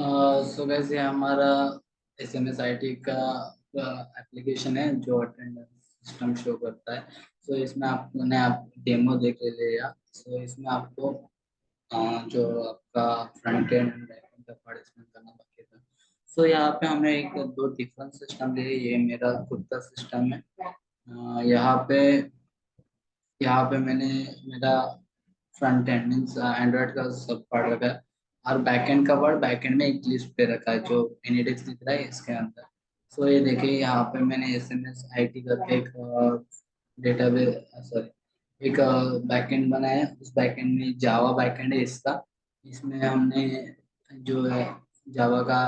सो वैसे हमारा SMSIT का एप्लीकेशन है जो अटेंडेंस सिस्टम शो करता है। सो इसमें आपने आप डेमो देख ले लिया। सो इसमें आपको जो आपका front end and back and का पार्ट इसमें करना बाकी था। सो यहाँ पे हमने एक दो डिफरेंट सिस्टम लिए। ये मेरा खुद का सिस्टम है। यहाँ पे मैंने मेरा फ्रंट एंड मीन्स एंड्रॉइड का सब पार्ट रखा है। और बैक एंड का पार्ट बैक एंड में एक लिस्ट पे रखा है जो एनिडेक्स दिख रहा है इसके अंदर। सो ये देखिए यहाँ पे मैंने SMSIT करके एक डेटाबेस सॉरी एक बैकएंड बनाया है। उस बैकएंड में जावा बैकएंड है इसका। इसमें हमने जो है जावा का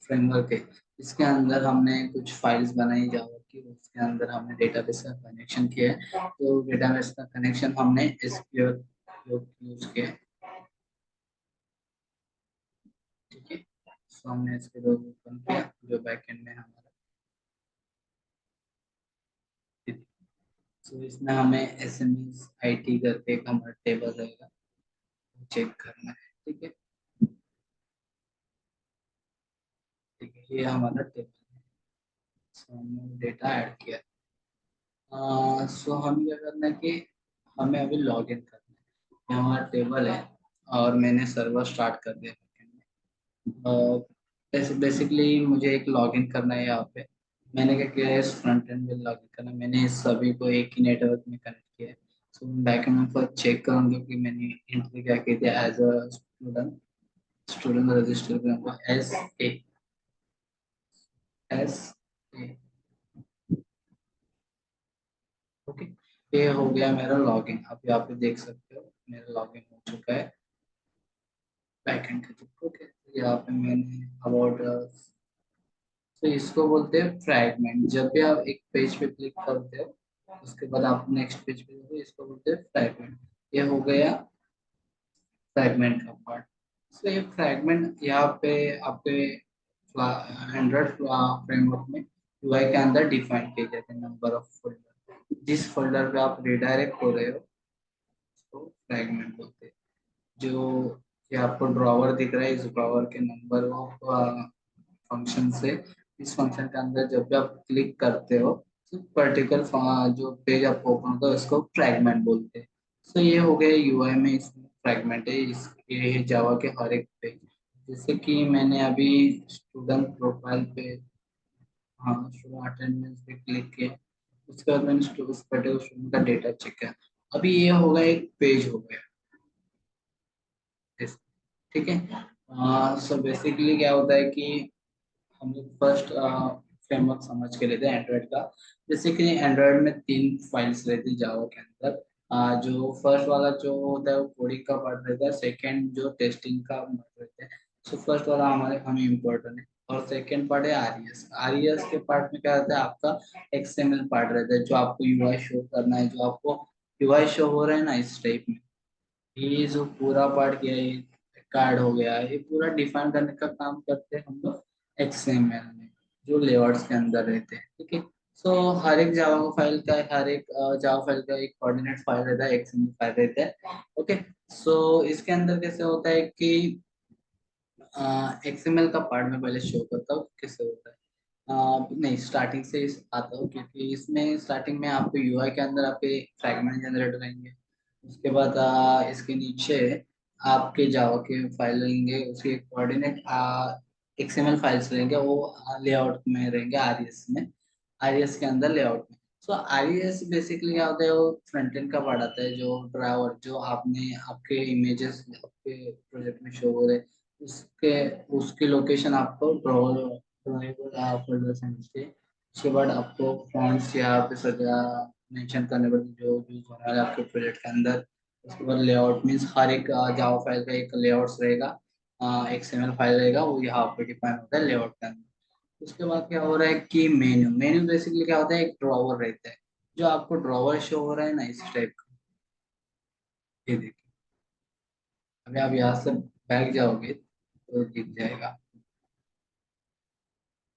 फ्रेमवर्क है। इसके अंदर हमने कुछ फाइल्स बनाई जावा की। उसके अंदर हमने डेटाबेस का कनेक्शन किया है। तो डेटाबेस का कनेक्शन हमने SQL यूज किया है। ठीक है। सो हमने इसके दो ओपन किया जो बैकएंड में हमारा। सो इसमें हमें SMSIT करके एक हमारा टेबल रहेगा, चेक करना है। ठीक है। ठीक है, ये हमारा टेबल है। सो हमने डेटा ऐड किया। सो हम क्या करना है कि हमें अभी लॉग इन करना है। ये हमारा टेबल है और मैंने सर्वर स्टार्ट कर दिया backend में। बेसिकली मुझे एक लॉगिन करना है यहाँ पे। मैंने क्या किया है, इस फ्रंट एंड में लॉगिन करना है। मैंने इस सभी को एक ही नेटवर्क में कनेक्ट किया है। सो मैं बैकएंड में फर्स्ट चेक करूंगा कि मैंने एंट्री क्या की थी as a student. Student register करूंगा एस ए। ओके। ये हो गया मेरा लॉगिन। आप यहाँ पे देख सकते हो मेरा लॉगिन हो चुका है बैकएंड के थ्रू। ओके। यहाँ पे मैंने अबाउट तो इसको बोलते हैं फ्रैगमेंट। जब भी आप एक पेज पे क्लिक करते हो उसके बाद आप नेक्स्ट पेज पे जाते हो, इसको बोलते हैं फ्रैगमेंट। ये हो गया फ्रैगमेंट का पार्ट। तो ये फ्रैगमेंट यहाँ पे आपके एंड्रॉइड फ्रेमवर्क में UI के अंदर डिफाइन किए जाते हैं नंबर ऑफ फोल्डर। जिस फोल्डर पे आप रिडायरेक्ट हो रहे हो उसको फ्रैगमेंट बोलते हैं। जो ये आपको ड्रॉवर दिख रहा है, इस ड्रॉवर के नंबर ऑफ फंक्शन से इस फंक्शन के अंदर जब भी आप क्लिक करते हो तो पर्टिकुलर जो पेज आपको ओपन होता है उसको फ्रैगमेंट बोलते हैं। सो ये हो गया UI में इसमें फ्रैगमेंट है। ये है जावा के हर एक पेज। जैसे कि मैंने अभी स्टूडेंट प्रोफाइल पे, हाँ स्टूडेंट अटेंडेंस पे क्लिक किया। उसके बाद मैंने उस पर्टिकुलर स्टूडेंट का डेटा चेक किया। अभी ये होगा एक पेज हो गया। Yes, ठीक है। सो बेसिकली क्या होता है कि हम लोग फर्स्ट फ्रेमवर्क समझ के लेते हैं एंड्रॉइड का। जैसे कि एंड्रॉइड में तीन फाइल्स रहती है जावा के अंदर। जो फर्स्ट वाला जो होता है वो कोडिंग का पार्ट रहता है। सेकंड जो टेस्टिंग का पार्ट रहता है। सो फर्स्ट वाला हमारे हमें इम्पोर्टेंट है। और सेकंड पार्ट है आर ई एस के पार्ट में क्या रहता है आपका XML पार्ट रहता है जो आपको UI शो करना है। जो आपको UI शो हो रहा है ना इस टाइप में, ये जो पूरा पार्ट किया है कार्ड हो गया, ये पूरा डिफाइन करने का काम करते हैं हम लोग XML में जो लेआउट्स के अंदर रहते हैं। ठीक है। सो हर एक जावा फाइल का हर एक जावा फाइल का एक कोऑर्डिनेट फाइल रहता है, XML फाइल रहता है। ओके। सो इसके अंदर कैसे होता है कि XML का पार्ट में पहले शो करता हूँ कैसे होता है। नहीं, स्टार्टिंग से आता हूँ क्योंकि इसमें स्टार्टिंग में आपको UI के अंदर आपके फ्रैगमेंट जनरेट रहेंगे। उसके बाद इसके नीचे आपके जावा के फाइल रहेंगे, उसके कोऑर्डिनेट XML फाइल्स रहेंगे। वो लेआउट में रहेंगे RES में, RES के अंदर लेआउट में। सो RES बेसिकली क्या होता है, वो फ्रंट एंड का पार्ट आता है। जो ड्राइवर जो आपने आपके इमेजेस आपके प्रोजेक्ट में शो हो रहे उसके उसकी लोकेशन आपको ड्राइवर फोल्डर से मिलती है। उसके बाद आपको फॉन्ट्स यहाँ पे सजा मेंशन करने पड़ते हैं जो यूज होने वाले आपके प्रोजेक्ट के अंदर। उसके बाद लेआउट मीन्स हर एक जावा फाइल का एक लेआउट्स रहेगा, XML फाइल रहेगा, वो यहाँ पे डिफाइन होता है लेआउट के अंदर। उसके बाद क्या हो रहा है कि मेन्यू मेन्यू बेसिकली क्या होता है, एक ड्रॉवर रहता है। जो आपको ड्रॉवर शो हो रहा है ना इस टाइप का, ये देखिए। अभी आप यहाँ से बैक जाओगे तो दिख जाएगा।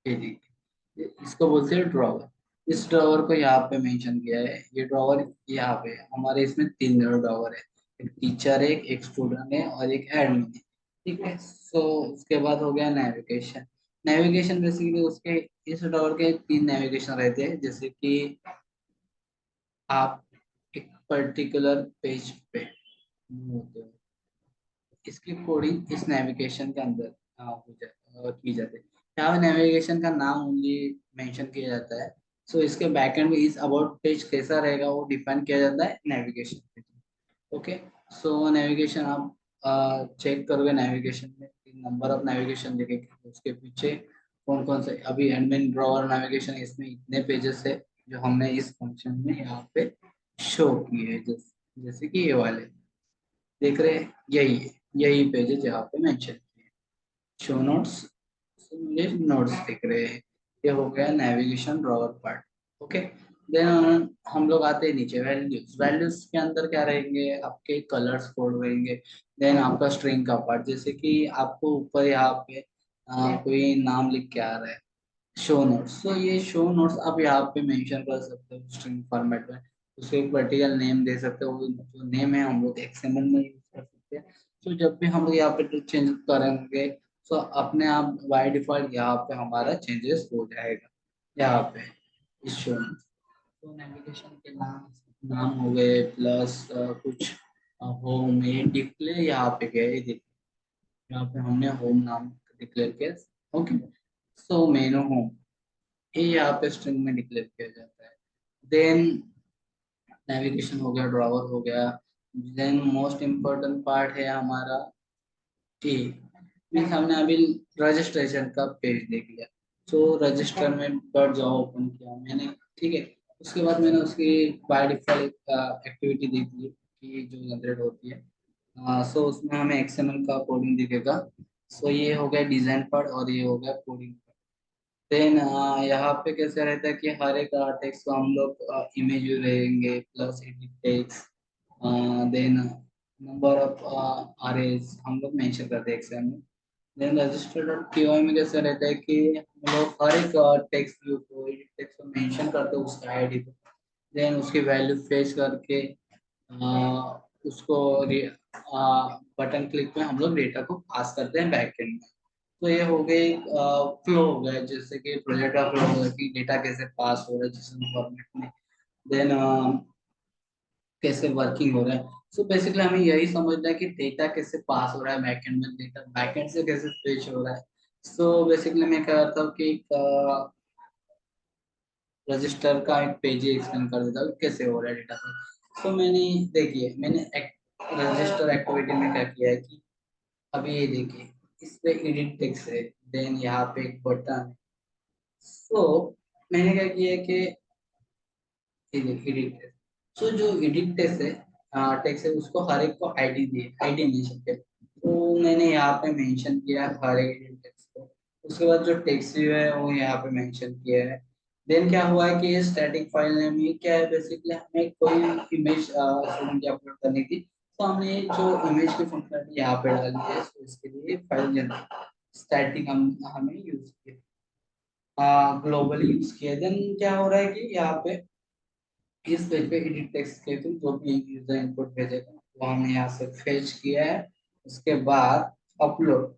ये देखिए, इसको बोलते हैं ड्रॉवर। इस ड्रॉवर को यहाँ पे मेंशन किया है। ये ड्रॉवर यहाँ पे है। हमारे इसमें तीन ड्रॉवर है, एक टीचर है, एक स्टूडेंट है और एक एडमिन है। ठीक है। सो उसके बाद हो गया नेविगेशन। नेविगेशन बेसिकली उसके इस डॉर के तीन नेविगेशन रहते हैं, जैसे कि आप एक पर्टिकुलर पेज पे होते हो, इसकी कोडिंग इस नेविगेशन के अंदर की जाती है। यहाँ पे नेविगेशन का नाम ओनली मेंशन किया जाता है। सो इसके बैकएंड में इस अबाउट पेज कैसा रहेगा वो डिफाइन किया जाता है नेविगेशन पे। ओके। सो नेविगेशन आप चेक करोगे, नेविगेशन में नंबर ऑफ नेविगेशन देखेंगे, उसके पीछे कौन कौन से अभी एडमिन ड्रॉवर नेविगेशन है, इसमें इतने पेजेस है जो हमने इस फंक्शन में यहाँ पे शो किए हैं। जैसे कि ये वाले देख रहे हैं, यही है, यही पेज है जहाँ पे मेंशन किए हैं शो नोट्स। मुझे नोट्स दिख रहे हैं। ये हो गया navigation drawer part. Okay. Then हम लोग आते हैं नीचे वैल्यूज। वैल्यूज के अंदर क्या रहेंगे, आपके कलर्स कोड रहेंगे। देन आपका स्ट्रिंग का पार्ट, जैसे कि आपको ऊपर यहाँ पे कोई नाम लिख के आ रहा है, शो नोट्स। तो ये शो नोट्स आप यहाँ पे मेंशन कर सकते हो स्ट्रिंग फॉर्मेट में, उसको एक वर्टिकल नेम दे सकते हो। वो जो नेम है हम लोग एक्सएमएल में यूज कर सकते हैं। तो जब भी हम लोग यहाँ पे चेंज करेंगे, तो अपने आप बाय डिफॉल्ट यहाँ पे हमारा चेंजेस हो जाएगा यहाँ पे इस शो में। तो नेविगेशन के नाम नाम हो गए, प्लस कुछ होम ये डिस्प्ले यहाँ पे गए, ये देखिए यहाँ पे हमने होम नाम डिक्लेयर किया। ओके। सो मेनू होम ये यहाँ पे स्ट्रिंग में डिक्लेयर किया जाता है। देन नेविगेशन हो गया, ड्रॉवर हो गया। देन मोस्ट इम्पोर्टेंट पार्ट है हमारा टी। मीन्स हमने अभी रजिस्ट्रेशन का पेज देख लिया। तो रजिस्टर में डॉट जावा ओपन किया मैंने, ठीक है। उसके बाद मैंने उसकी बाय डिफॉल्ट एक्टिविटी देख ली कि जो जनरेट होती है। सो उसमें हमें एक्सएमएल का कोडिंग दिखेगा। सो ये हो गया डिजाइन पार्ट और ये हो गया कोडिंग। देन यहाँ पे कैसे रहता है कि हर एक टेक्स्ट को हम लोग इमेज रहेंगे, plus edit text. Then number of arrays हम लोग मेंशन करते हैं एक्सेल में। देन रजिस्टर डॉट पीवाई में कैसे रहता है कि हम लोग हर एक टेक्स्ट व्यू को एडिट टेक्स्ट को मेंशन करते हैं उसका आईडी को। देन उसकी वैल्यू फेच करके उसको बटन क्लिक में हम लोग डेटा को पास करते हैं बैकएंड में। तो ये हो गई फ्लो हो गया, जैसे कि प्रोजेक्ट का फ्लो हो गया कि डेटा कैसे पास हो रहा है जिस फॉर्मेट में। देन कैसे वर्किंग हो रहा है। सो बेसिकली हमें यही समझना है कि डेटा कैसे पास हो रहा है बैकएंड में, डेटा बैकएंड से कैसे फेच हो रहा है। सो बेसिकली मैं क्या करता हूँ कि एक रजिस्टर का एक पेज ही एक्सप्लेन कर देता हूँ कैसे हो रहा है डेटा पास। सो मैंने देखिए मैंने रजिस्टर एक्टिविटी में क्या किया है कि अभी ये देखिए इस पे एडिट टेक्स्ट है। देन यहाँ पे एक बटन है। सो मैंने क्या किया है कि एडिट टेक्स्ट, सो जो एडिट टेक्स्ट है टेक्स्ट है उसको हर एक को आईडी दिए, आईडी मेंशन किया। तो मैंने यहाँ पे मेंशन किया है हर एक एडिट टेक्स्ट को। उसके बाद जो टेक्स्ट व्यू है वो यहाँ पे मेंशन किया है। देन क्या हुआ है कि ये स्टैटिक फाइल नेम ये क्या है, बेसिकली हमें कोई इमेज स्टूडेंट की अपलोड करनी थी, तो हमने जो इमेज की फंक्शनलिटी यहाँ पे डाली है, तो इसके लिए फाइल जनरेट स्टैटिक हम हमें यूज किया, ग्लोबली यूज किया। देन क्या हो रहा है कि यहाँ पे इस पेज पे एडिट टेक्स्ट के थ्रू जो भी यूजर इनपुट भेजेगा वो हमने यहाँ से फेच किया है। उसके बाद अपलोड,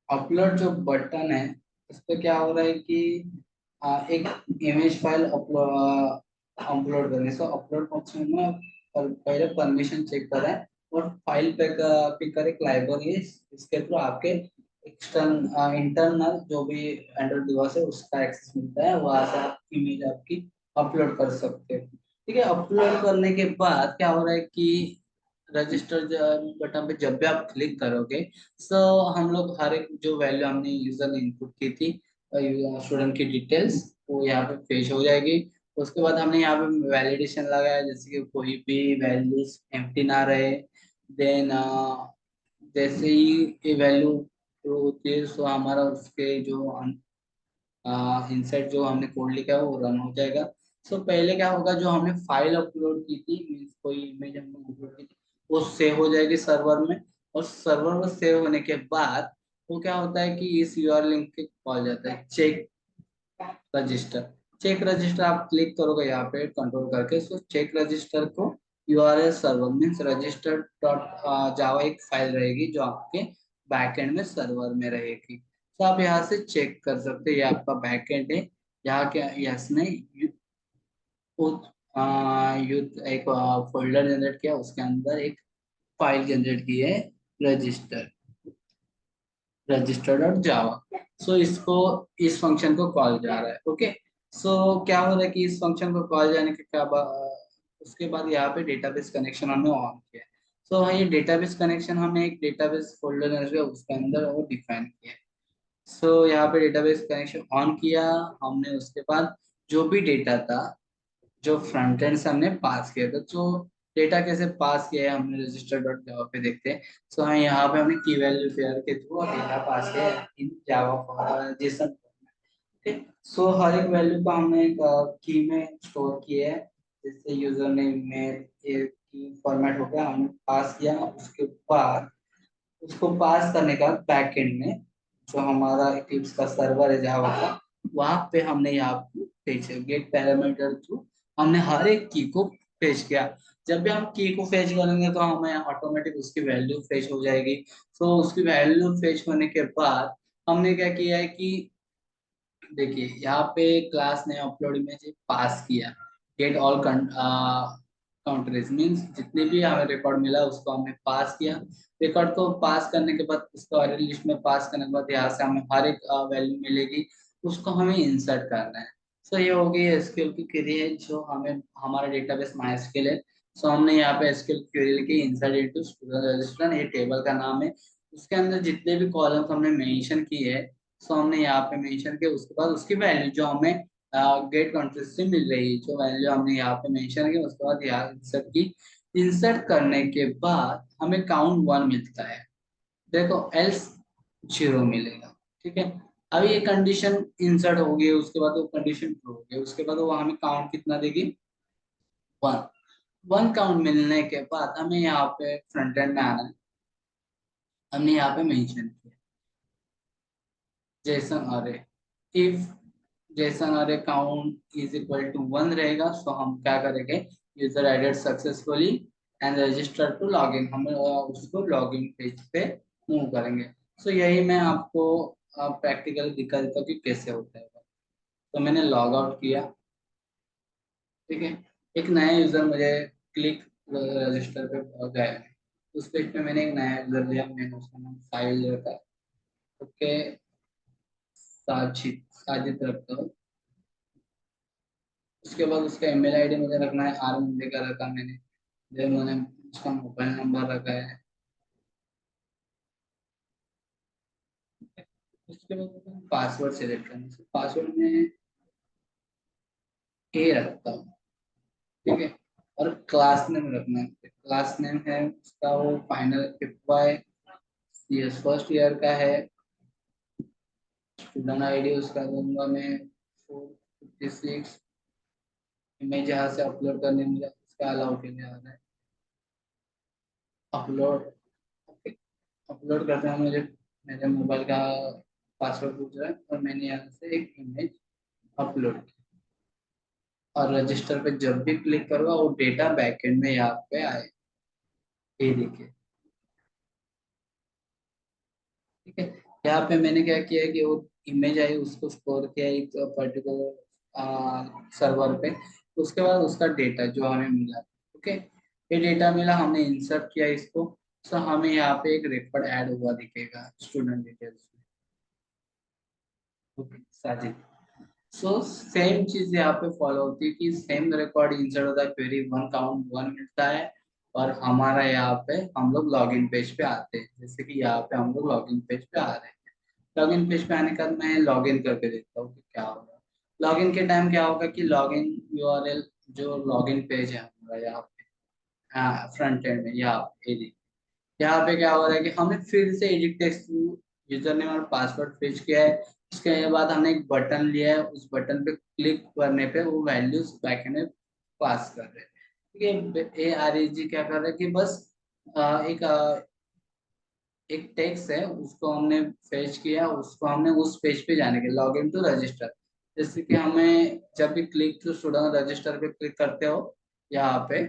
अपलोड जो बटन है उस पे क्या हो रहा है कि एक इमेज फाइल अपलोड अपलोड करने, सो अपलोड फंक्शन में पहले परमिशन चेक करें और फाइल पिकर एक लाइब्रेरी है, इसके थ्रू आपके एक्सटर्नल इंटरनल जो भी एंड्रॉइड डिवाइस है उसका एक्सेस मिलता है, वहां से आप इमेज आपकी अपलोड कर सकते हो। ठीक है। अपलोड करने के बाद क्या हो रहा है कि रजिस्टर बटन पे जब भी आप क्लिक करोगे, सो हम लोग हर एक जो वैल्यू हमने यूजर ने इनपुट की थी स्टूडेंट की डिटेल्स वो यहाँ पे पेश हो जाएगी। उसके बाद हमने यहाँ पे वैलिडेशन लगाया, जैसे कि कोई भी वैल्यूज एम्प्टी ना रहे। देन जैसे ही ये वैल्यू होती है सो हमारा उसके जो इनसाइड जो हमने कोड लिखा है वो रन हो जाएगा। सो पहले क्या होगा, जो हमने फाइल अपलोड की थी मीन्स कोई इमेज हमने अपलोड की थी वो सेव हो जाएगी सर्वर में। और सर्वर में सेव होने के बाद वो क्या होता है कि इस यूआरएल लिंक पे कॉल जाता है चेक रजिस्टर। चेक रजिस्टर आप क्लिक करोगे यहाँ पे कंट्रोल करके, सो चेक रजिस्टर को URL server means register dot जावा एक फाइल रहेगी जो आपके बैकएंड में सर्वर में रहेगी। तो आप यहाँ से चेक कर सकते हैं ये आपका बैकएंड है। यहाँ क्या यस ने यूथ एक फोल्डर जनरेट किया, उसके अंदर एक फाइल जनरेट की है रजिस्टर रजिस्टर डॉट जावा। सो इसको इस फंक्शन को कॉल जा रहा है। ओके, सो क्या हो रहा है कि इस फंक्शन को कॉल जाने के उसके बाद यहाँ पे डेटाबेस कनेक्शन हमने ऑन किया है। सो हाँ, ये डेटाबेस कनेक्शन हमने एक डेटाबेस फोल्डर जनरेट किया, उसके अंदर वो डिफाइन किया है। सो यहाँ पे डेटाबेस कनेक्शन ऑन किया हमने, उसके बाद जो भी डेटा था जो फ्रंट एंड से हमने पास किया था, तो डेटा कैसे पास किया है हमने रजिस्टर डॉट जावा पे देखते हैं। सो हाँ, यहाँ पे हमने की वैल्यू पेयर के थ्रू डेटा पास किया इन जावा जेसन। ठीक, सो हर एक वैल्यू को हमने एक की में स्टोर किया है। जैसे यूजर नेम में एक की फॉर्मेट हो गया, हमने पास किया, उसके बाद उसको पास करने का बैक एंड में जो हमारा इक्लिप्स का सर्वर है जावा का, वहां पे हमने यहाँ पेज गेट पैरामीटर थ्रू हमने हर एक की को फेच किया। जब भी हम की को फेच करेंगे तो हमें ऑटोमेटिक उसकी वैल्यू फेच हो जाएगी। तो उसकी वैल्यू फेच होने के बाद हमने क्या किया है कि देखिए यहाँ पे क्लास ने अपलोड इमेज पास किया, गेट ऑल काउंटरीज मीन्स जितने भी हमें रिकॉर्ड मिला उसको हमने पास किया। रिकॉर्ड को पास करने के बाद उसको अरे लिस्ट में पास करने के बाद यहाँ से हमें हर एक वैल्यू मिलेगी, उसको हमें इंसर्ट करना है। सो ये हो गई एसक्यूएल की क्वेरी है जो हमें हमारा डेटाबेस माइस्क्यूएल है। सो हमने यहाँ पे एसक्यूएल क्वेरी लिखी इंसर्ट इनटू स्टूडेंट रजिस्टर, ये टेबल का नाम है। उसके अंदर जितने भी कॉलम्स हमने मेंशन किए हैं, सो हमने यहाँ पे मेंशन किया, उसके बाद उसकी वैल्यू जो हमें गेट कंट्रीज से मिल रही है, जो वैल्यू हमने यहाँ पे मेंशन की, उसके बाद यहाँ इंसर्ट की। इंसर्ट करने के बाद हमें काउंट 1 मिलता है, देखो एल्स 0 मिलेगा। ठीक है, अब ये कंडीशन इंसर्ट हो गई, उसके बाद वो कंडीशन ट्रू हो गई, उसके बाद वो हमें काउंट कितना देगी, 1। 1 काउंट मिलने के बाद हमें यहाँ पे फ्रंट एंड में आना है। हमने यहाँ पे मेंशन किया JSON array, if JSON array count is equal to 1 रहेगा, सो हम क्या करेंगे, user added successfully and register to login, हम उसको लॉगिन पेज पे मूव करेंगे। सो यही मैं आपको प्रैक्टिकल दिखा देता हूँ कि कैसे होता है। तो मैंने लॉग आउट किया, ठीक है, एक नया यूजर मुझे क्लिक रजिस्टर पे गया है, उस पेज पे मैंने एक नया यूजर लिया, मैंने उसका नाम साहिल रखा। ओके, साजिद साजिद रखता हूँ। उसके बाद उसका ईमेल आईडी मुझे रखना है, आर मुंडे का रखा मैंने, फिर मैंने उसका मोबाइल नंबर रखा है। उसके बाद पासवर्ड सिलेक्ट करना है, पासवर्ड में ए रखता हूँ। ठीक है, और क्लास नेम रखना है, क्लास नेम है उसका वो final Y C S first year का है। स्टूडेंट आईडी उसका दूंगा मैं 456। इमेज यहाँ से अपलोड करने में उसका अलाउ के लिए आ रहा है अपलोड। अपलोड करते हैं, मुझे मेरे मोबाइल का पासवर्ड पूछ रहा है और मैंने यहाँ से एक इमेज अपलोड की, और रजिस्टर पे जब भी क्लिक करूँगा वो डेटा बैकएंड में यहाँ पे आए, ये देखिए। ठीक है, यहाँ पे मैंने क्या किया है कि वो इमेज आई उसको स्टोर किया एक पर्टिकुलर सर्वर पे, उसके बाद उसका डेटा जो हमें मिला, ओके, ये डेटा मिला, हमने इंसर्ट किया इसको। सो हमें यहाँ पे एक रिकॉर्ड ऐड हुआ दिखेगा स्टूडेंट डिटेल्स में। ओके साजिद, सो सेम चीज यहाँ पे फॉलो होती है कि सेम रिकॉर्ड इंसर्ट होता है, क्वेरी 1 काउंट 1 मिलता है, और हमारा यहाँ पे हम लोग लॉगिन पेज पे आते हैं। जैसे कि यहाँ पे हम लोग लॉगिन पेज पे आ रहे हैं, लॉगिन पेज पे आने के बाद मैं लॉगिन करके देखता हूँ कि क्या होगा। लॉगिन के टाइम क्या होगा कि लॉगिन यूआरएल जो लॉगिन पेज है हमारा यहाँ पे, हाँ फ्रंट एंड में यहाँ पे यहाँ पे क्या हो रहा है कि हमने फिर से एडिट टेक्स्ट यूजर नेम और पासवर्ड फिच किया है। उसके बाद हमने एक बटन लिया है, उस बटन पे क्लिक करने पे वो वैल्यूज बैकएंड में पास कर रहे हैं। ठीक है, ए आर ई जी क्या कर रहा है कि बस एक टेक्स्ट है उसको हमने फेच किया, उसको हमने उस पेज पे जाने के लॉग इन टू रजिस्टर, जैसे कि हमें जब भी क्लिक टू स्टूडेंट रजिस्टर पे क्लिक करते हो यहाँ पे,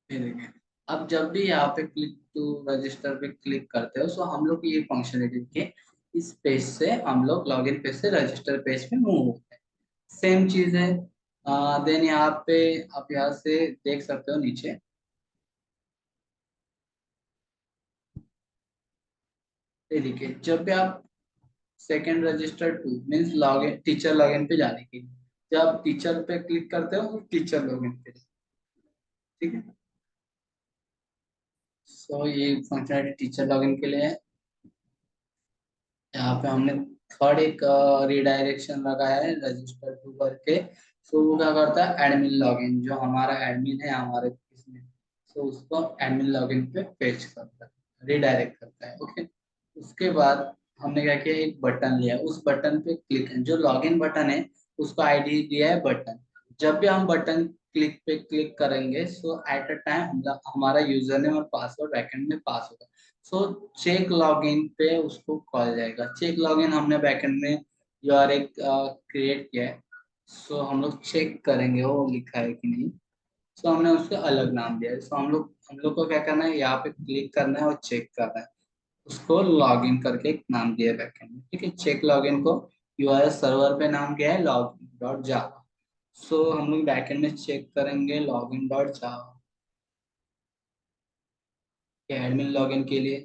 ये देखिए, अब जब भी यहाँ पे क्लिक टू रजिस्टर पे क्लिक करते हो, सो हम लोग ये फंक्शनलिटी के इस पेज से हम लोग लॉगिन पेज से रजिस्टर पेज पे मूव होते हैं। सेम चीज है। देन यहाँ पे आप यहाँ से देख सकते हो नीचे, ये देखिए, जब भी आप second register two means login teacher login पे जाने के लिए, जब टीचर पे क्लिक करते हो तो टीचर लॉगिन पे जाओ, ठीक है। सो ये फंक्शनलिटी टीचर लॉगिन के लिए है। यहाँ पे हमने थर्ड एक रिडायरेक्शन लगाया है रजिस्टर टू करके। सो वो क्या करता है, एडमिन लॉगिन, जो हमारा एडमिन है हमारे इसमें, सो उसको एडमिन लॉगिन पे पेज करता है, रिडायरेक्ट करता है। ओके, उसके बाद हमने क्या किया, एक बटन लिया, उस बटन पे क्लिक, जो लॉगिन बटन है उसको आईडी दिया है बटन। जब भी हम बटन क्लिक पे क्लिक करेंगे, सो एट अ टाइम हमारा यूजर नेम और पासवर्ड बैकएंड में पास होगा। सो चेक लॉगिन पे उसको कॉल जाएगा। चेक लॉगिन हमने बैकएंड में यूआर एक क्रिएट किया है। सो हम लोग चेक करेंगे वो लिखा है कि नहीं। सो हमने उसको अलग नाम दिया है। सो हम लोग को क्या करना है, यहाँ पे क्लिक करना है और चेक करना है। उसको लॉगिन करके एक नाम दिया है बैकएंड में, ठीक है। चेक लॉगिन को यूआरएल सर्वर पे नाम दिया है लॉगिन डॉट जावा। सो हम लोग बैकएंड में चेक करेंगे लॉगिन डॉट जावा के एडमिन लॉगिन के लिए,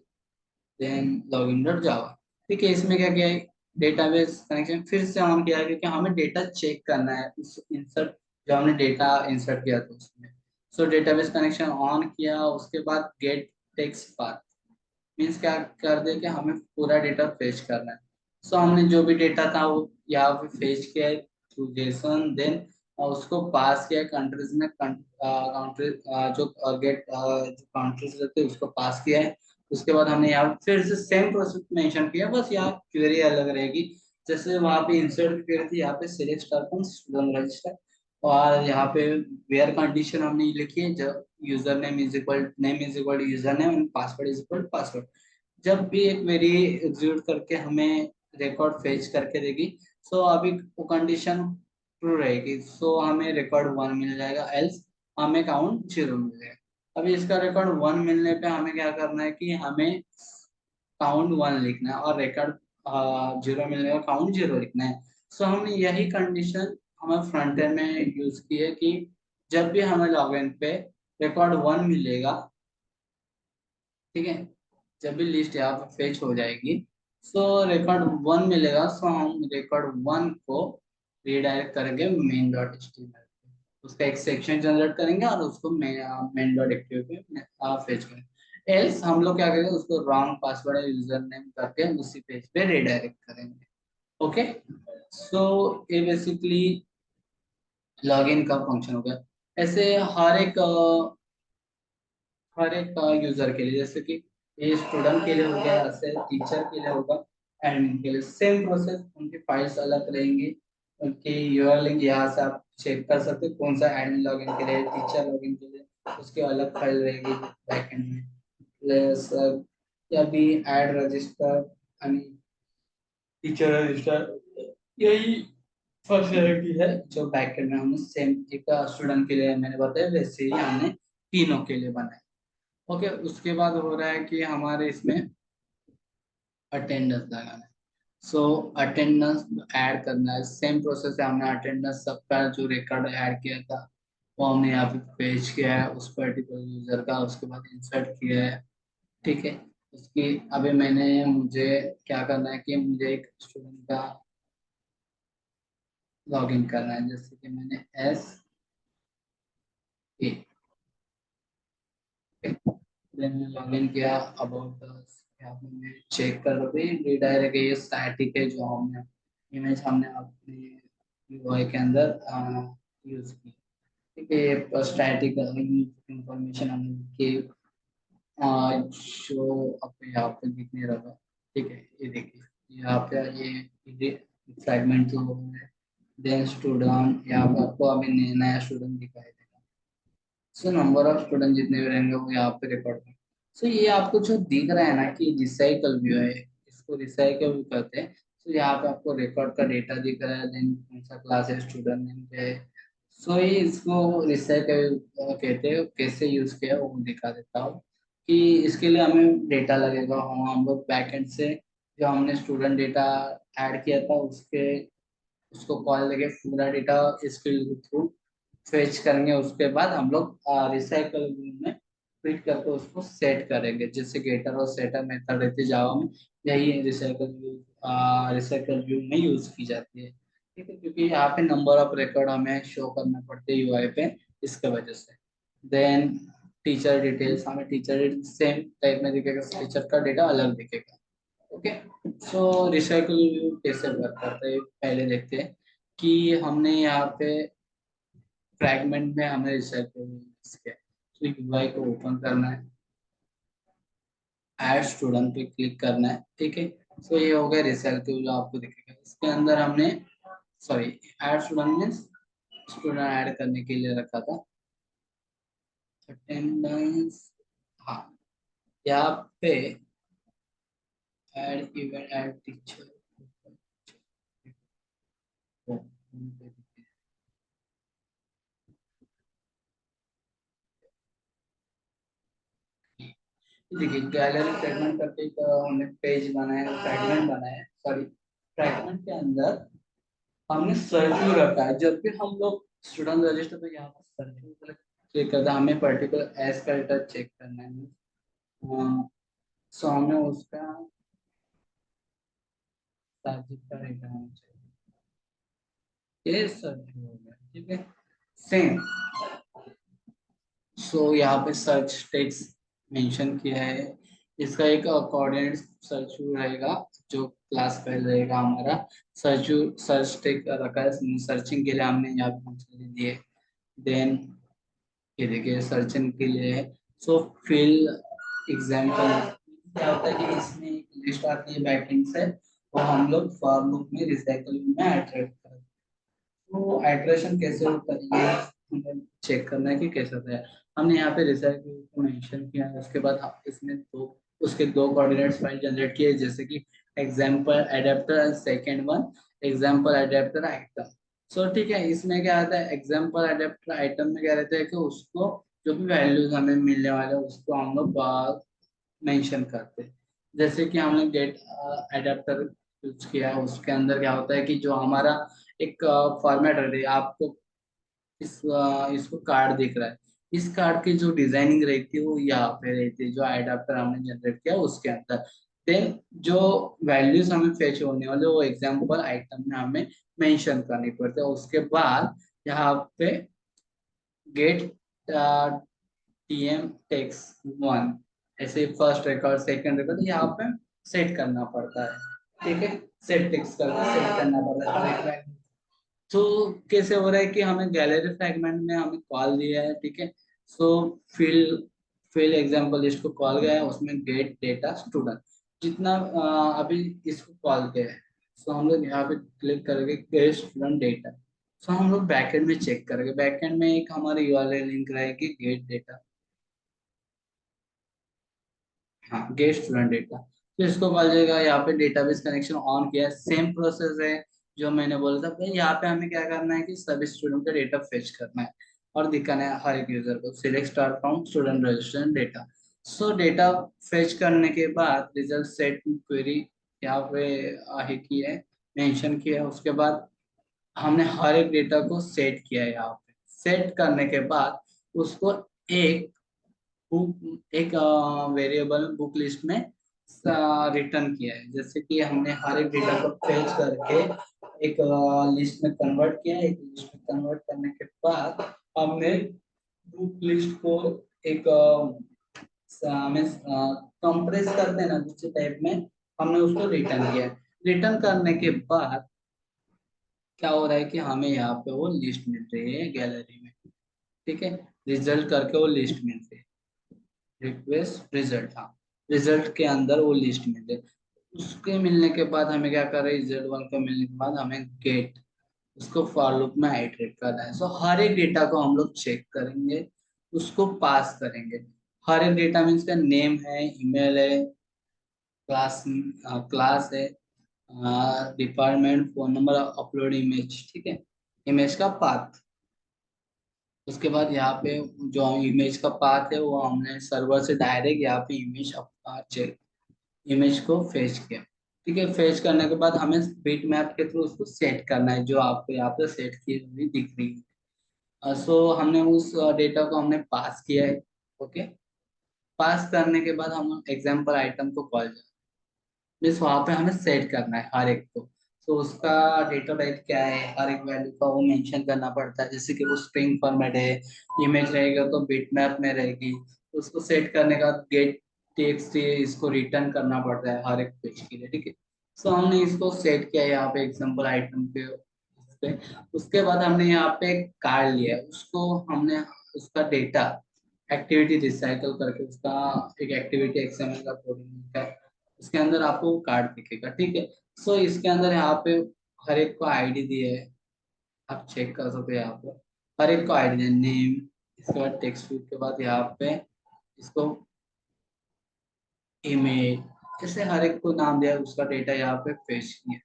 देन लॉगिन डॉट जावा। ठीक है, इसमें क्या किया है, डेटाबेस कनेक्शन फिर से ऑन किया है क्योंकि हमें डेटा चेक करना है उस इंसर्ट, जो हमने डेटा इंसर्ट किया था उसमें। सो डेटाबेस कनेक्शन ऑन किया, उसके बाद गेट टेक्स्ट पाथ मीन्स क्या कर दे कि हमें पूरा डेटा फेच करना है। सो हमने जो भी डेटा था वो यहाँ पे फेच किया है थ्रू जेसन, देन उसको पास किया कंट्रीज में, कंट्री जो गेट जो कंट्रीज रहते हैं उसको पास किया है। उसके बाद हमने यहाँ फिर से सेम प्रोसेस मेंशन किया, बस यहाँ क्वेरी अलग रहेगी। जैसे वहाँ पे इंसर्ट क्वेरी थी, यहाँ पे सिलेक्ट स्टूडेंट रजिस्टर, और यहाँ पे वेयर कंडीशन हमने ये लिखी है, जब user name is equal to user name and password is equal to password. जब भी एक क्वेरी एग्जीक्यूट करके हमें रिकॉर्ड फेच करके देगी, सो अभी वो कंडीशन ट्रू रहेगी, सो हमें रिकॉर्ड 1 मिल जाएगा, एल्स हमें काउंट 0 मिल जाएगा। अभी इसका रिकॉर्ड 1 मिलने पे हमें क्या करना है कि हमें काउंट 1 लिखना है, और रिकॉर्ड 0 मिलने का काउंट 0 लिखना है। सो हमने यही कंडीशन हमें फ्रंट एंड में यूज की है कि जब भी हमें लॉगिन पे रिकॉर्ड 1 मिलेगा, ठीक है, जब भी लिस्ट यहाँ पे फेच हो जाएगी, सो रिकॉर्ड 1 मिलेगा, सो हम रिकॉर्ड 1 को रीडायरेक्ट करेंगे मेन डॉट एचटीएमएल, उसका एक सेक्शन जनरेट करेंगे और उसको मेन डॉट एचटीएमएल पे फेच करेंगे। एल्स हम लोग क्या करेंगे, उसको रॉन्ग पासवर्ड यूजर नेम करके उसी पेज पे रीडायरेक्ट करेंगे। ओके, सो ये बेसिकली लॉगिन का फंक्शन हो गया। ऐसे हर एक यूजर के लिए, जैसे कि ये स्टूडेंट के लिए हो गया, ऐसे टीचर के लिए होगा, एडमिन के लिए सेम प्रोसेस, उनकी फाइल्स अलग रहेंगी। उनकी यूआरएल लिंक यहाँ से आप चेक कर सकते हो, कौन सा एडमिन लॉगिन के लिए, टीचर लॉगिन के लिए उसकी अलग फाइल रहेगी बैकएंड में। प्लस या भी ऐड रजिस्टर यानी टीचर रजिस्टर, यही फंक्शनलिटी है जो बैकएंड में हमने सेम एक स्टूडेंट के लिए मैंने बताया, वैसे ही हमने तीनों के लिए बनाया। ओके, उसके बाद हो रहा है कि हमारे इसमें अटेंडेंस लगाना है। सो अटेंडेंस ऐड करना है, सेम प्रोसेस है, हमने अटेंडेंस सबका जो रिकॉर्ड ऐड किया था वो हमने यहाँ पे पेज किया है उस पर्टिकुलर यूजर का, उसके बाद इंसर्ट किया है, ठीक है। उसकी अभी मुझे क्या करना है कि मुझे एक स्टूडेंट का लॉगिन करना है, जैसे कि मैंने एस ए लॉगिन किया, अबाउट यहाँ पे मैं चेक कर रहा हूँ, रिडायरेक्ट ये स्टैटिक है जो हमने इमेज हमने अपने यूआई के अंदर यूज की, ठीक है। ये स्टैटिक इंफॉर्मेशन हमने की शो आपको यहाँ पे दिखने रहा, ठीक है। ये देखिए, यहाँ पे ये फ्रैगमेंट जो है, देन स्टूडेंट, यहाँ पे आपको अभी नया स्टूडेंट दिखाई देगा। सो नंबर ऑफ स्टूडेंट जितने भी रहेंगे वो यहाँ पे रिकॉर्ड में। सो ये आपको जो दिख रहा है ना कि रिसाइकल व्यू है, इसको रिसाइकल व्यू कहते हैं। सो यहाँ पे आपको रिकॉर्ड का डेटा दिख रहा है, देन कौन सा क्लास है, स्टूडेंट नेम क्या है, सो ये इसको रिसाइकल कहते हैं, कैसे यूज किया वो दिखा देता हूँ। कि इसके लिए हमें डेटा लगेगा, हम लोग बैकएंड से जो हमने स्टूडेंट डेटा ऐड किया था उसके उसको कॉल लेके पूरा डेटा इसके थ्रू फेच करेंगे। उसके बाद हम लोग रिसाइकल में फिट करके उसको सेट करेंगे, जैसे गेटर और सेटर मेथड रहती है जावा में, यही रिसाइकल व्यू में यूज की जाती है। ठीक है, क्योंकि यहाँ पे नंबर ऑफ रिकॉर्ड हमें शो करना पड़ते हैं यूआई पे, इसके वजह से। देन टीचर डिटेल्स, हमें टीचर डिटेल्स सेम टाइप में दिखेगा, टीचर का डेटा अलग दिखेगा। ओके, सो रिसाइकल व्यू कैसे वर्क करता है पहले देखते हैं। कि हमने यहाँ पे फ्रैगमेंट में हमें रिसाइकल किया, तो यूआई को ओपन करना है, ऐड स्टूडेंट पे क्लिक करना है। ठीक है, सो ये हो गया रिसाइकल व्यू, आपको दिखेगा इसके अंदर हमने, sorry, add student means student add करने के लिए रखा था अटेंडेंस। हाँ, यहाँ पे ऐड इवेंट ऐड टीचर, देखिए गैलरी फ्रेगमेंट करके एक हमने पेज बनाया, फ्रेगमेंट बनाया, सॉरी, फ्रेगमेंट के अंदर हमने सर्च व्यू रखा है। जब भी हम लोग स्टूडेंट रजिस्टर पे यहाँ पर सर्च व्यू क्लिक करते हैं, हमें पर्टिकुलर एज का डेटा चेक करना है। सो हमें उसका साजिद का डेटा होना चाहिए, ये सर्च व्यू हो गया। ठीक है, सेम। सो यहाँ पे सर्च टेक्स्ट मेंशन किया है, इसका एक कोऑर्डिनेट सर्च व्यू रहेगा, जो क्लास फाइल रहेगा हमारा। सर्च टेक रखा है, सर्चिंग के लिए हमने यहाँ पे फंक्शन दिए। देन ये देखिए सर्चिंग के लिए, सो फिल एग्जाम्पल क्या होता है कि इसमें एक लिस्ट आती है बैकएंड से, और हम लोग फॉर लूप में रिसाइकल में आइटरेट करते हैं। तो आइटरेशन कैसे होता है ये हमें चेक करना है कि कैसे होता है। हमने यहाँ पे रिसाइकल को मेंशन किया है, उसके बाद इसमें दो, उसके दो कोऑर्डिनेट्स फाइल जनरेट किए, जैसे कि example adapter and second one example adapter item. So ठीक है, इसमें क्या आता है, एग्जाम्पल एडेप्टर आइटम में क्या रहता है कि उसको जो भी वैल्यूज हमें मिलने वाले हैं उसको हम लोग मेंशन करते हैं। जैसे कि हमने गेट एडेप्टर यूज किया है, उसके अंदर क्या होता है कि जो हमारा एक फॉर्मेट रहती है, आपको इसको कार्ड दिख रहा है, इस कार्ड की जो डिजाइनिंग रहती है वो यहाँ पे रहती है, जो एडाप्टर हमने जनरेट किया उसके अंदर। देन जो वैल्यूज हमें फेच होने वाले वो एग्जाम्पल आइटम में हमें मेंशन करनी पड़ती है। उसके बाद यहाँ पे गेट टीएम टेक्स वन, ऐसे फर्स्ट रिकॉर्ड सेकंड रिकॉर्ड यहाँ पे सेट करना पड़ता है। ठीक है, सेट टेक्स करके सेट करना पड़ता है। तो कैसे हो रहा है कि हमें गैलरी फ्रैगमेंट में हमें कॉल दिया है। ठीक है, सो फिल फिल एग्जांपल लिस्ट को कॉल गया है, उसमें गेट डेटा स्टूडेंट जितना अभी इसको कॉल किया है। सो हम लोग यहाँ पे क्लिक करेंगे गेट स्टूडेंट डेटा। सो हम लोग बैकएंड में चेक करेंगे, बैकएंड में एक हमारे यूआरएल लिंक रहेगी गेट डेटा, हाँ गेट स्टूडेंट डेटा। तो इसको कॉल जाएगा, यहाँ पे डेटाबेस कनेक्शन ऑन किया है, सेम प्रोसेस है जो मैंने बोला था भाई। यहाँ पे हमें क्या करना है कि सभी स्टूडेंट का डेटा फेच करना है और दिखाना है हर एक यूजर को, select star from student registration data. So data fetch करने के बाद रिजल्ट सेट क्वेरी यहाँ पे है की है, मेंशन किया है। उसके बाद हमने हर एक डेटा को सेट किया है, यहाँ पे सेट करने के बाद उसको एक बुक, एक वेरिएबल बुक लिस्ट में रिटर्न किया है। जैसे कि हमने हर एक डेटा को फेच करके एक लिस्ट में कन्वर्ट किया है, एक लिस्ट में कन्वर्ट करने के बाद हमने बुक लिस्ट को एक हमें कंप्रेस करते हैं ना दूसरे टाइप में, हमने उसको रिटर्न किया है। रिटर्न करने के बाद क्या हो रहा है कि हमें यहाँ पे वो लिस्ट मिल रही है गैलरी में। ठीक है, रिजल्ट करके वो लिस्ट मिल रही है, रिक्वेस्ट रिजल्ट, हाँ रिजल्ट के अंदर वो लिस्ट मिले। उसके मिलने के बाद हमें क्या कर रहे हैं, रिजल्ट वन का मिलने के बाद हमें गेट उसको फॉर लूप में आइटरेट करना है। सो हर एक डेटा को हम लोग चेक करेंगे, उसको पास करेंगे। हर एक डेटा मीन्स का नेम है, ईमेल है, क्लास क्लास है, department, phone number, upload image. ठीक है, इमेज का पाथ, उसके बाद यहाँ पे जो इमेज का पाथ है वो हमने सर्वर से डायरेक्ट यहाँ पे इमेज को फेच किया। ठीक है, फेच करने के बाद हमें बिट मैप के थ्रू उसको सेट करना है, जो आपको यहाँ पे सेट की हुई दिख रही है। सो हमने उस डेटा को हमने पास किया है। ओके, पास करने के बाद हम एग्जाम्पल आइटम को कॉल, मीन्स वहां पे हमें सेट करना है हर एक को। तो उसका डेटा टाइप क्या है, हर एक वैल्यू का वो मेंशन करना पड़ता है, जैसे कि वो स्ट्रिंग फॉर्मेट है, इमेज रहेगा तो बिटमैप में रहेगी। उसको सेट करने का गेट टेक्स्ट इसको रिटर्न करना पड़ता है हर एक पेज के लिए। ठीक है, सो हमने इसको सेट किया है यहाँ पे एग्जाम्पल आइटम पे उस पे। उसके बाद हमने यहाँ पे एक कार्ड लिया है, उसको हमने उसका डेटा एक्टिविटी रिसाइकल करके उसका एक एक्टिविटी एक्सएमएल का कोडिंग है, इसके अंदर आपको कार्ड दिखेगा। ठीक है, सो इसके अंदर यहाँ पे हर एक को आईडी दिए है, आप चेक कर सकते हो यहाँ पे हर एक को आईडी दिए, नेम, इसके बाद टेक्स्ट फील्ड के बाद यहाँ पे इसको इमेज, ऐसे हर एक को नाम दिया, उसका डेटा यहाँ पे पेश किया,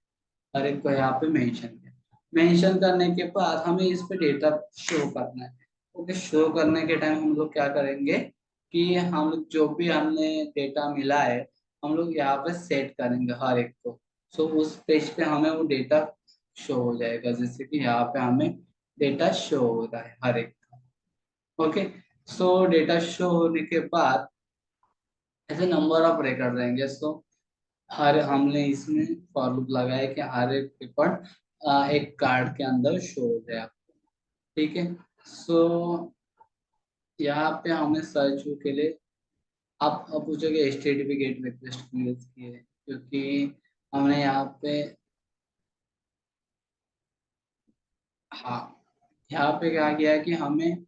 हर एक को यहाँ पे मेंशन किया। मेंशन करने के बाद हमें इस पे डेटा शो करना है। ओके, शो करने के टाइम हम लोग क्या करेंगे कि हम लोग जो भी हमने डेटा मिला है हम लोग यहाँ पे सेट करेंगे हर एक को। सो उस पेज पे हमें वो डेटा शो हो जाएगा, जैसे कि यहाँ पे हमें डेटा शो हो रहा है हर एक का। ओके, सो डेटा शो होने के बाद ऐसे नंबर ऑफ रिकॉर्ड रहेंगे। सो हर हमने इसमें फॉर लूप लगाया कि हर एक रिकॉर्ड एक कार्ड के अंदर शो हो जाए आपको। ठीक है, सो यहाँ पे हमें सर्च के लिए आप पूछोगे HTTP गेट रिक्वेस्ट क्यों यूज किए, क्योंकि हमने यहाँ पे, हाँ, यहाँ पे क्या किया है कि हमें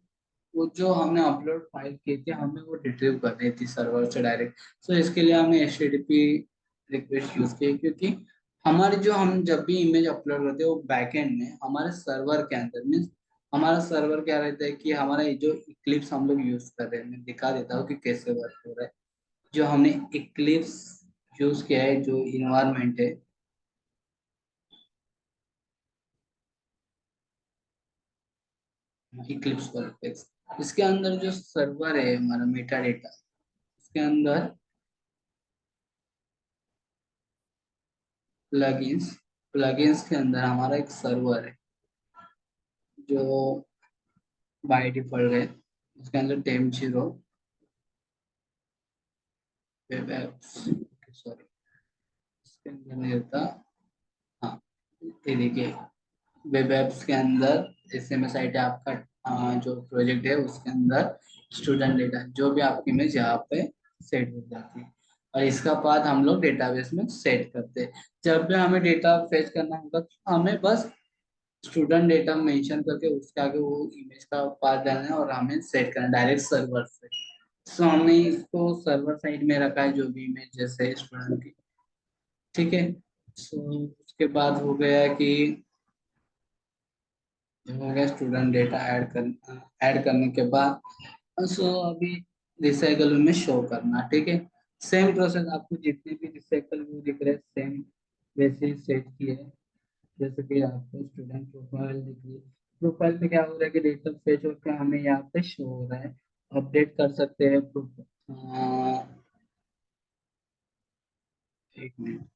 वो जो हमने अपलोड फाइल की थी हमें वो रिट्रीव करनी थी सर्वर से डायरेक्ट। सो इसके लिए हमने HTTP रिक्वेस्ट यूज की, क्योंकि हमारी जो हम जब भी इमेज अपलोड करते हैं वो बैकएंड में हमारे सर्वर के अंदर, मीन्स हमारा सर्वर क्या रहता है कि हमारा ये जो इक्लिप्स हम लोग यूज कर रहे हैं, मैं दिखा देता हूँ कि कैसे वर्क हो रहा है। जो हमने इक्लिप्स यूज किया है, जो इन्वायरमेंट है इक्लिप्स वर्कस्पेस, इसके अंदर जो सर्वर है हमारा मेटा डेटा, इसके अंदर प्लगइन्स, प्लगइन्स के अंदर हमारा एक सर्वर है जो बाय डिफॉल्ट है, उसके अंदर टेम जीरो वेब एप्स, सॉरी इसके अंदर नहीं रहता, हाँ ये देखिए वेब एप्स के अंदर एसएमएस आईडी आपका जो प्रोजेक्ट है उसके अंदर स्टूडेंट डेटा जो भी आपकी इमेज यहाँ पे सेट हो जाती है, और इसका बाद हम लोग डेटाबेस में सेट करते हैं। जब भी हमें डेटा फेच करना होगा तो हमें बस स्टूडेंट डेटा मेंशन करके उसके आगे वो इमेज का पाथ डालना है और हमें सेट करना है डायरेक्ट सर्वर से। सो हमने इसको सर्वर साइड में रखा है जो भी इमेज जैसे स्टूडेंट की। ठीक है, सो उसके बाद हो गया कि हो गया स्टूडेंट डेटा ऐड करने के बाद सो अभी रिसाइकल में शो करना। ठीक है, सेम प्रोसेस आपको जितने भी रिसाइकल व्यू दिख रहे हैं सेम वैसे ही सेट किए हैं, जैसे कि आपको स्टूडेंट प्रोफाइल दिख रही है। प्रोफाइल पे क्या हो रहा है कि डेटा फेच होकर हमें यहाँ पे शो हो रहा है, अपडेट कर सकते हैं एक मिनट,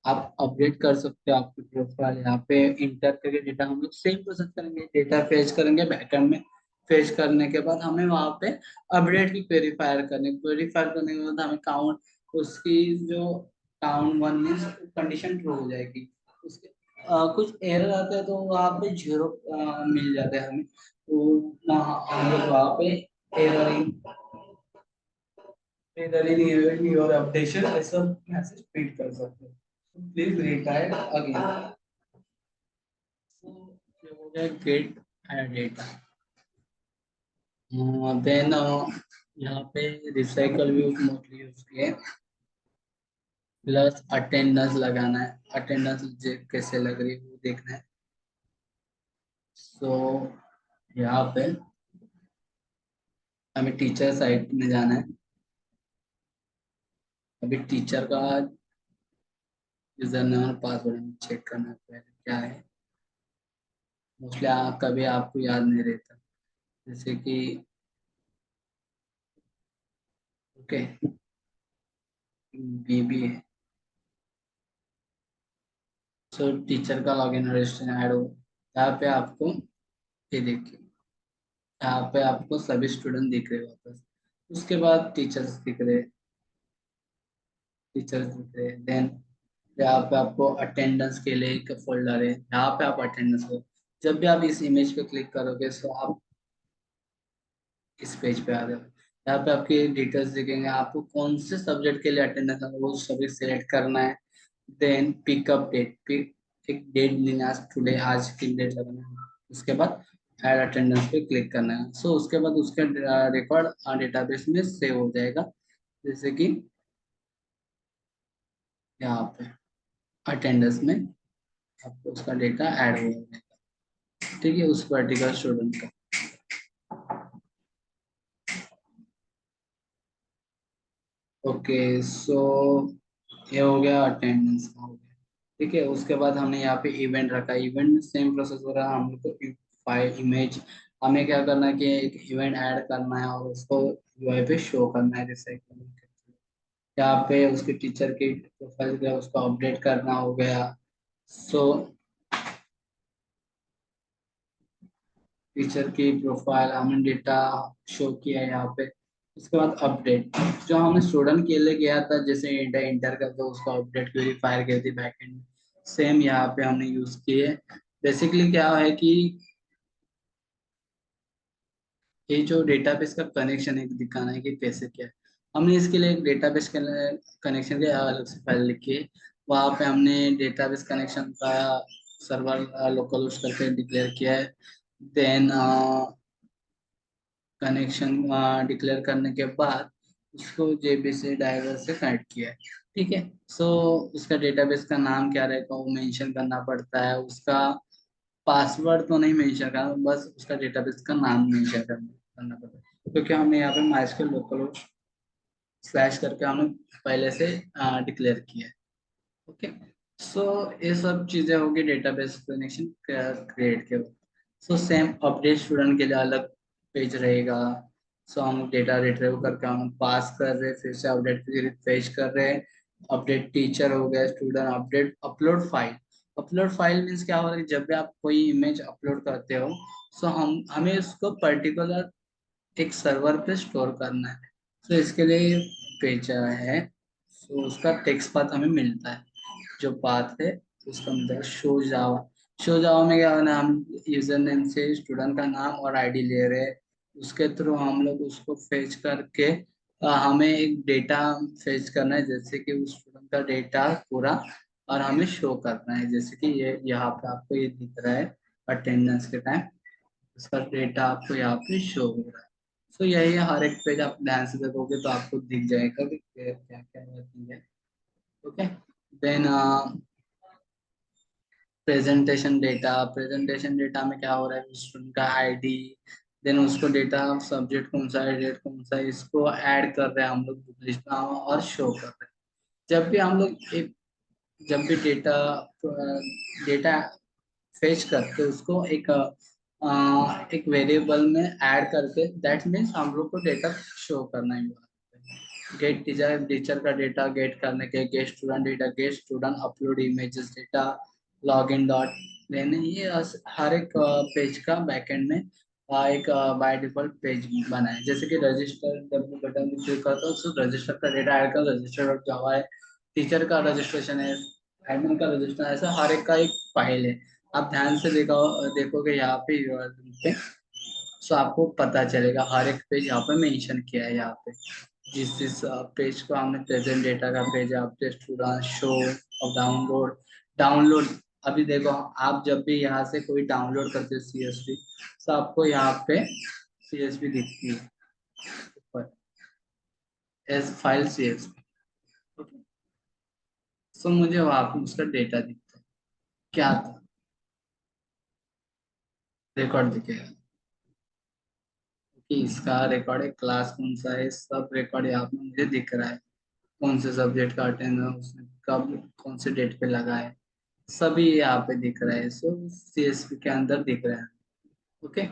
आप अपडेट कर सकते हो आपकी प्रोफाइल यहाँ पे इंटर करके डेटा हम लोग सेम प्रोसेस करेंगे, डेटा फेच करेंगे बैकएंड में। फेच करने के बाद हमें वहाँ पे अपडेट की क्वेरीफायर क्वेरीफायर करने के बाद हमें काउंट, उसकी जो count one means condition true हो जाएगी, उसके कुछ एरर आते हैं तो वहाँ पे जीरो मिल जाता है हमें, तो हम लोग वहाँ पे एरर इन योर अपडेशन ऐसा मैसेज प्रिंट कर सकते हो, प्लीज रिटायर अगेन। So, हो गया गेट डेटा, देन यहाँ पे रिसाइकल भी मोस्टली यूज किए, प्लस अटेंडेंस लगाना है, अटेंडेंस कैसे लग रही है वो देखना है। सो यहाँ पे हमें टीचर साइट में जाना है, अभी टीचर का यूजर नेम और पासवर्ड हमें चेक करना है पहले क्या है, मोस्टली कभी आपको याद नहीं रहता। जैसे कि ओके बीबी है। सो टीचर का लॉगिन रजिस्टर ऐड हो, यहाँ पे आपको ये देखिए, यहाँ पे आपको सभी स्टूडेंट दिख रहे हैं वापस। उसके बाद टीचर्स दिख रहे हैं। देन यहाँ पे आपको अटेंडेंस के लिए एक फोल्डर है, यहाँ पे आप अटेंडेंस को, जब भी आप इस इमेज पे क्लिक करोगे सो आप इस पेज पे आ जाओ। यहाँ पे आपकी डिटेल्स दिखेंगे, आपको कौन से सब्जेक्ट के लिए अटेंडेंस है वो सभी सिलेक्ट करना है। देन पिकअप डेट, पिक एक डेट लेना है, टुडे आज की डेट लगाना है। उसके बाद ऐड अटेंडेंस पे क्लिक करना है। सो उसके बाद उसका रिकॉर्ड डेटाबेस में सेव हो जाएगा। जैसे कि यहाँ पे अटेंडेंस में आपको उसका डेटा ऐड हो जाएगा, ठीक है, उस पर्टिकुलर स्टूडेंट का। ओके सो ये हो गया, अटेंडेंस का हो गया। ठीक है, उसके बाद हमने यहाँ पे इवेंट रखा, इवेंट में सेम प्रोसेस हो रहा है। हम लोग को फाइल इमेज, हमें क्या करना है कि एक इवेंट ऐड करना है और उसको यूआई पे शो करना है, जैसे कि यहाँ पे उसके टीचर की प्रोफाइल का उसको अपडेट करना हो गया। सो टीचर की प्रोफाइल हमने डेटा शो किया है यहाँ पे। उसके बाद अपडेट, जो हमने स्टूडेंट के लिए किया था, जैसे इंटर इंटर का, तो उसका अपडेट क्वेरीफायर की थी बैकएंड में, सेम यहाँ पे हमने यूज किए। बेसिकली क्या है कि ये जो डेटाबेस का कनेक्शन है दिखाना है कि कैसे क्या है। हमने इसके लिए एक डेटाबेस कनेक्शन के अलग से फाइल लिखी है। वहाँ पे हमने डेटाबेस कनेक्शन का सर्वर लोकल होस्ट करके डिक्लेयर किया है। देन कनेक्शन डिक्लेयर करने के बाद उसको जेबीसी ड्राइवर से कनेक्ट किया है। ठीक है, सो उसका डेटाबेस का नाम क्या रहेगा वो मेंशन करना पड़ता है। उसका पासवर्ड तो नहीं मेंशन करना, बस उसका डेटाबेस का नाम मेंशन करना पड़ता है, क्योंकि हमने यहाँ पे माइस्क्यूएल लोकल स्लैश करके हमने पहले से डिक्लेयर किया है। ओके, सो ये सब चीजें होगी डेटाबेस कनेक्शन क्रिएट के बाद। सो सेम अपडेट स्टूडेंट के लिए अलग पेज रहेगा। सो हम डेटा रिट्रीव करके हम पास कर रहे हैं, फिर से अपडेट पेज कर रहे हैं। अपडेट टीचर हो गया, student update, upload file. Upload file means क्या हो रहा है, जब भी आप कोई इमेज अपलोड करते हो सो हम हमें उसको पर्टिकुलर एक सर्वर पे स्टोर करना है। तो इसके लिए पेज है, तो उसका टेक्स्ट पाथ हमें मिलता है। जो पाथ है उसका मतलब शो जावा। शो जावा में क्या होना है, हम यूजर नेम से स्टूडेंट का नाम और आईडी ले रहे हैं। उसके थ्रू हम लोग उसको फेच करके हमें एक डेटा फेच करना है, जैसे कि उस स्टूडेंट का डेटा पूरा, और हमें शो करना है, जैसे कि ये यहाँ पे आपको ये दिख रहा है अटेंडेंस के टाइम उसका डेटा आपको यहाँ पे शो हो रहा है। सो यही है, हर एक पेज आप ध्यान से देखोगे तो आपको दिख जाएगा कि क्या क्या रहती है। ओके, देन प्रेजेंटेशन डेटा में क्या हो रहा है, स्टूडेंट का आईडी, देन उसको डेटा सब्जेक्ट कौन सा है, डेट कौन सा है, इसको ऐड कर रहे हैं हम लोग बुक लिस्ट में और शो कर रहे हैं। जब भी हम लोग एक जब भी डेटा डेटा फेच करके उसको एक वेरिएबल में ऐड करके, दैट मीन्स हम लोग को डेटा शो करना ही होगा। गेट टीचर, टीचर का डेटा गेट करने के, get student data, get student upload images data, log in dot लेने, ये हर एक पेज का बैकएंड में एक बाय डिफॉल्ट पेज बना है। जैसे कि रजिस्टर डब्ल्यू बटन में क्लिक करता हूँ तो रजिस्टर का डेटा ऐड कर, रजिस्टर डॉट जावा है, टीचर का रजिस्ट्रेशन है, एडमिन का रजिस्टर, ऐसा हर एक का एक फाइल है। आप ध्यान से देखोगे यहाँ पे URL पे, सो आपको पता चलेगा हर एक पेज यहाँ पे मेंशन किया है। यहाँ पे जिस जिस पेज को हमने प्रेजेंट डेटा का पेज है, अपडेट स्टूडेंट, शो और डाउनलोड। डाउनलोड, अभी देखो आप जब भी यहाँ से कोई डाउनलोड करते हो CSV, तो आपको यहाँ पे CSV दिखती है ऊपर, एज फाइल CSV। ओके, सो मुझे वहाँ पे उसका डेटा दिखता है, क्या था, रिकॉर्ड दिखेगा कि इसका रिकॉर्ड है, क्लास कौन सा है, सब रिकॉर्ड यहाँ पे मुझे दिख रहा है। कौन से सब्जेक्ट का अटेंडेंस उसने कब कौन से डेट पे लगा है, सभी यहाँ पे दिख रहा है। सो CSV के अंदर दिख रहा है। ओके,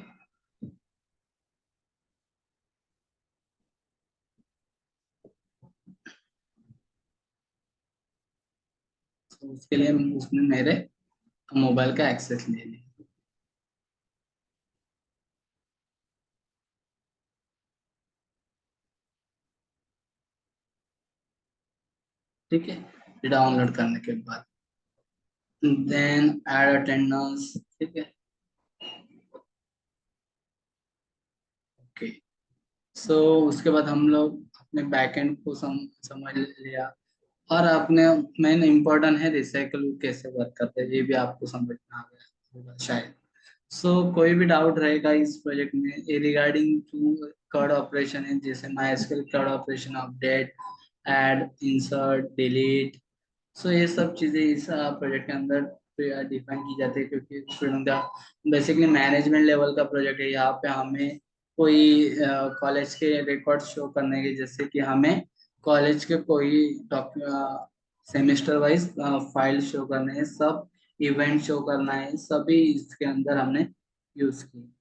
तो उसके लिए उसने मेरे मोबाइल का एक्सेस ले लिया। ठीक है, डाउनलोड करने के बाद देन ऐड अटेंडेंस। ठीक है, ओके। सो उसके बाद हम लोग अपने बैकएंड को समझ लिया। और आपने मेन इम्पोर्टेंट है रिसाइकल कैसे वर्क करते हैं, ये भी आपको समझ में आ गया होगा शायद। कोई भी डाउट रहेगा इस प्रोजेक्ट में ये रिगार्डिंग टू कार्ड ऑपरेशन है, जैसे MySQL card operation, update, add, insert, delete. ये सब चीजें इस प्रोजेक्ट के अंदर डिफाइन की जाती है, क्योंकि स्टूडेंट का बेसिकली मैनेजमेंट लेवल का प्रोजेक्ट है। यहाँ पे हमें कोई कॉलेज के रिकॉर्ड शो करने के, जैसे कि हमें कॉलेज के कोई सेमेस्टर वाइज फाइल शो करने हैं, सब इवेंट शो करना है, सभी इसके अंदर हमने यूज की।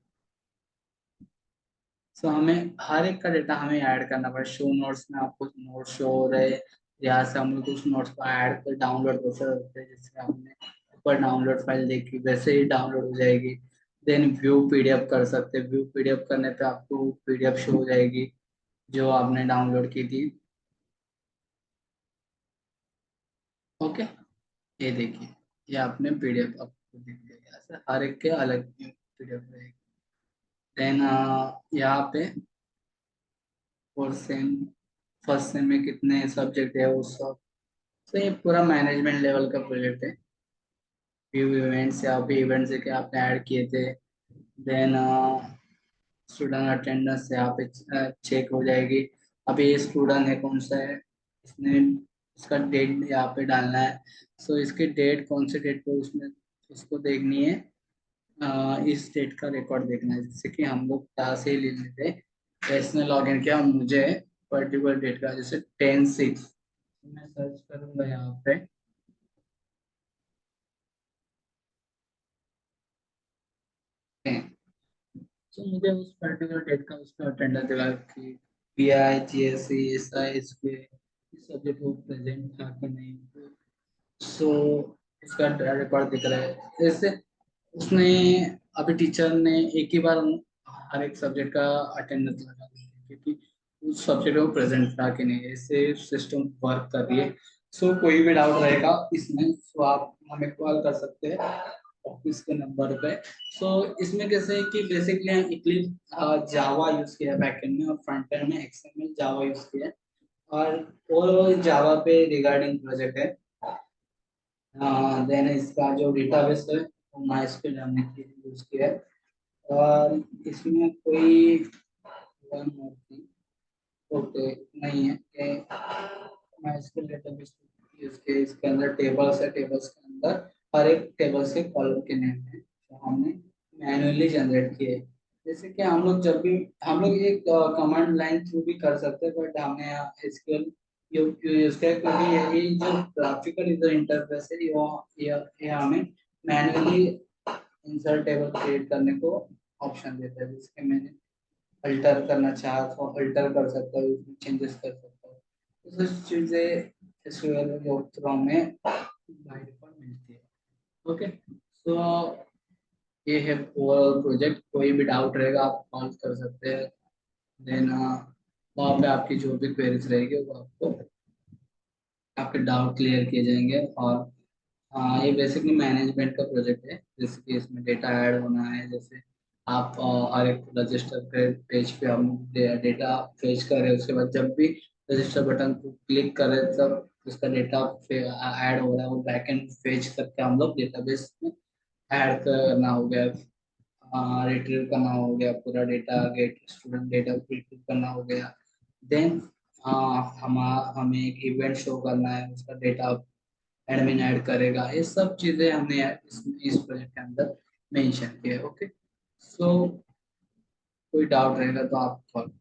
हमें हर एक का डेटा हमें ऐड करना पड़े। शो नोट्स में आपको नोट शो हो रहे, यहाँ से हम लोग उस नोट्स को ऐड कर डाउनलोड कर सकते हैं, जैसे हमने ऊपर डाउनलोड फाइल देखी वैसे ही डाउनलोड हो जाएगी। देन व्यू पीडीएफ कर सकते हैं, व्यू पीडीएफ करने पे आपको पीडीएफ शो हो जाएगी जो आपने डाउनलोड की थी। ओके, ये देखिए, ये आपने पीडीएफ आपको दिख जाएगा, ऐसे हर एक के अलग पीडीएफ रहेगी। देन यहाँ पे और सेम फर्स्ट सेम में कितने सब्जेक्ट है वो सब। ये पूरा मैनेजमेंट लेवल का प्रोजेक्ट है। फ्यू इवेंट्स यहाँ पे इवेंट्स है कि आपने ऐड किए थे। देन स्टूडेंट अटेंडेंस यहाँ पे चेक हो जाएगी। अभी ये स्टूडेंट है कौन सा है, इसने इसका डेट यहाँ पे डालना है। इसकी डेट कौन से डेट पे उसमें उसको देखनी है। इस डेट का रिकॉर्ड देखना है, जैसे कि हम लोग क्लास ही ले लेते हैं, इसने लॉग इन किया मुझे पर्टिकुलर डेट का, जैसे 10/6। मैं सर्च करूंगा यहाँ पे। मुझे उस पर्टिकुलर डेट का उसका अटेंडेंस दिखा कि P I G S C S I S के इस सब्जेक्ट को प्रेजेंट था कि नहीं। सो इसका रिकॉर्ड दिख रहा है जैसे उसने अभी टीचर ने एक ही बार हर एक सब्जेक्ट का अटेंडेंस लगा दिया, क्योंकि उस सब्जेक्ट में प्रेजेंट था कि नहीं, ऐसे सिस्टम वर्क कर रही है। कोई भी डाउट रहेगा इसमें आप हमें कॉल कर सकते हैं ऑफिस के नंबर पे। इसमें कैसे है कि बेसिकली हम इक्लिप्स जावा यूज किया है बैकएंड में, और फ्रंट एंड में एक्सएमएल जावा यूज किया है। और जावा पे रिगार्डिंग प्रोजेक्ट है। देन इसका जो डेटाबेस है वो माइस्क्ल हमने यूज किया है। और इसमें कोई वन मोर थिंग ओके नहीं है कि माइस्क्ल डेटाबेस यूज किया है। इसके अंदर टेबल्स है, टेबल्स के अंदर हर एक टेबल से कॉलम के नेम है जो हमने मैन्युअली जनरेट किए। जैसे कि हम लोग जब भी हम लोग एक कमांड लाइन थ्रू भी कर सकते हैं, बट हमने यहाँ एसक्यूएल यूज किया क्योंकि यही जो ग्राफिकल यूजर इंटरफेस है ये हमें मैन्युअली इंसर्ट टेबल क्रिएट करने को ऑप्शन देता है, जिसके मैंने अल्टर करना चाहा तो अल्टर कर सकता हूँ, उसमें चेंजेस कर सकता हूँ। तो सब चीजें एसक्यूएल थ्रू में बाय डिफॉल्ट मिलती है। ओके, सो ये है ओवरऑल प्रोजेक्ट। कोई भी डाउट रहेगा आप कॉल कर सकते हैं। देन वहाँ पे आपकी जो भी क्वेरीज रहेगी वो आपको आपके डाउट क्लियर किए जाएंगे। और ये बेसिकली मैनेजमेंट का प्रोजेक्ट है, जैसे कि इसमें डेटा ऐड होना है। जैसे आप हर एक रजिस्टर पेज पे हम डेटा फेच कर रहे हैं, उसके बाद जब भी रजिस्टर बटन को क्लिक कर रहे हैं तब उसका डेटा ऐड हो रहा है, वो बैकएंड फेच करके हम लोग डेटाबेस में ऐड करना हो गया, रिट्रीव करना हो गया पूरा data, get student data retrieve करना हो गया। देन हम हमें एक इवेंट शो करना है, उसका डेटा एडमिन ऐड करेगा। ये सब चीजें हमने इस प्रोजेक्ट के अंदर मेंशन किया है। ओके, सो कोई डाउट रहेगा तो आप कॉल